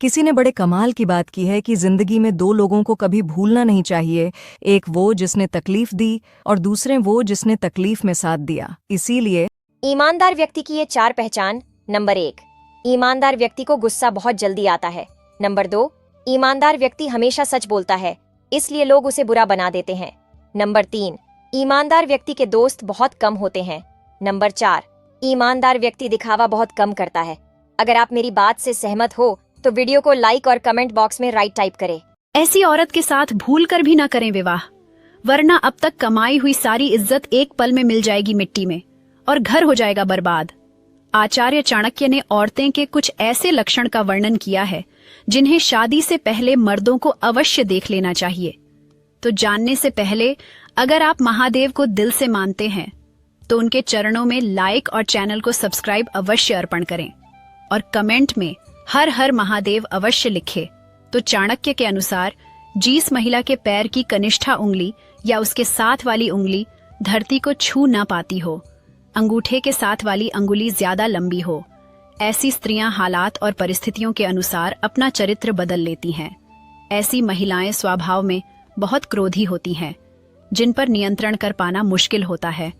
किसी ने बड़े कमाल की बात की है कि जिंदगी में दो लोगों को कभी भूलना नहीं चाहिए, एक वो जिसने तकलीफ दी और दूसरे वो जिसने तकलीफ में साथ दिया। इसीलिए ईमानदार व्यक्ति की ये 4 पहचान। नंबर 1, ईमानदार व्यक्ति को गुस्सा बहुत जल्दी आता है। नंबर 2, ईमानदार व्यक्ति हमेशा सच बोलता है, इसलिए लोग उसे बुरा बना देते हैं। नंबर 3, ईमानदार व्यक्ति के दोस्त बहुत कम होते हैं। नंबर 4, ईमानदार व्यक्ति दिखावा बहुत कम करता है। अगर आप मेरी बात से सहमत हो तो वीडियो को लाइक और कमेंट बॉक्स में राइट टाइप करें। ऐसी औरत के साथ भूल कर भी न करें विवाह, वरना अब तक कमाई हुई सारी इज्जत एक पल में मिल जाएगी मिट्टी में और घर हो जाएगा बर्बाद। आचार्य चाणक्य ने औरतें के कुछ ऐसे लक्षण का वर्णन किया है जिन्हें शादी से पहले मर्दों को अवश्य देख लेना चाहिए। तो जानने से पहले अगर आप महादेव को दिल से मानते हैं तो उनके चरणों में लाइक और चैनल को सब्सक्राइब अवश्य अर्पण करें और कमेंट में हर हर महादेव अवश्य लिखे। तो चाणक्य के अनुसार जिस महिला के पैर की कनिष्ठा उंगली या उसके साथ वाली उंगली धरती को छू ना पाती हो, अंगूठे के साथ वाली अंगुली ज्यादा लंबी हो, ऐसी स्त्रियां हालात और परिस्थितियों के अनुसार अपना चरित्र बदल लेती हैं। ऐसी महिलाएं स्वभाव में बहुत क्रोधी होती हैं, जिन पर नियंत्रण कर पाना मुश्किल होता है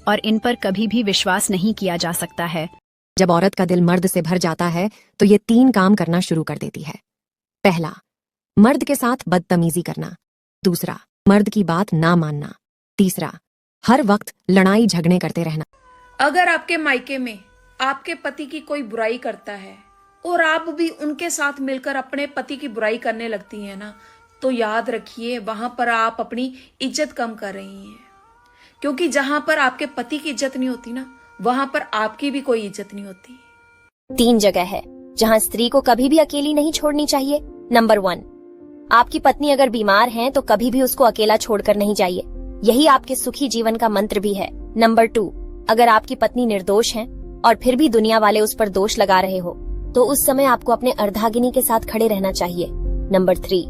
और इन पर कभी भी विश्वास नहीं किया जा सकता है। जब औरत का दिल मर्द से भर जाता है तो ये 3 काम करना शुरू कर देती है। पहला, मर्द के साथ बदतमीजी करना। दूसरा, मर्द की बात ना मानना। तीसरा, हर वक्त लड़ाई झगड़े करते रहना। अगर आपके मायके में आपके पति की कोई बुराई करता है और आप भी उनके साथ मिलकर अपने पति की बुराई करने लगती हैं ना, तो याद रखिए वहां पर आप अपनी इज्जत कम कर रही हैं। क्योंकि जहां पर आपके पति की इज्जत नहीं होती ना, वहां पर आपकी भी कोई इज्जत नहीं होती। 3 जगह है जहां स्त्री को कभी भी अकेली नहीं छोड़नी चाहिए। नंबर 1, आपकी पत्नी अगर बीमार है तो कभी भी उसको अकेला छोड़कर नहीं जाइए, यही आपके सुखी जीवन का मंत्र भी है। नंबर 2, अगर आपकी पत्नी निर्दोष है और फिर भी दुनिया वाले उस पर दोष लगा रहे हो तो उस समय आपको अपने अर्धांगिनी के साथ खड़े रहना चाहिए। नंबर 3,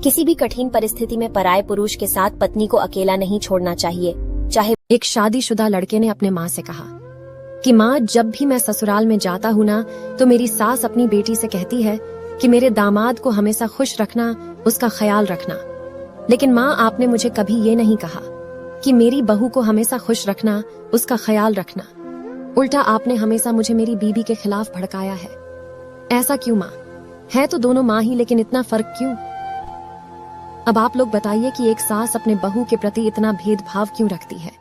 किसी भी कठिन परिस्थिति में पराये पुरुष के साथ पत्नी को अकेला नहीं छोड़ना चाहिए, चाहे। एक शादीशुदा लड़के ने अपने माँ से कहा कि माँ, जब भी मैं ससुराल में जाता हूँ ना तो मेरी सास अपनी बेटी से कहती है कि मेरे दामाद को हमेशा खुश रखना, उसका ख्याल रखना। लेकिन माँ, आपने मुझे कभी ये नहीं कहा कि मेरी बहू को हमेशा खुश रखना, उसका ख्याल रखना। उल्टा आपने हमेशा मुझे मेरी बीबी के खिलाफ भड़काया है। ऐसा क्यों माँ? है तो दोनों माँ ही, लेकिन इतना फर्क क्यों? अब आप लोग बताइए कि एक सास अपने बहू के प्रति इतना भेदभाव क्यों रखती है?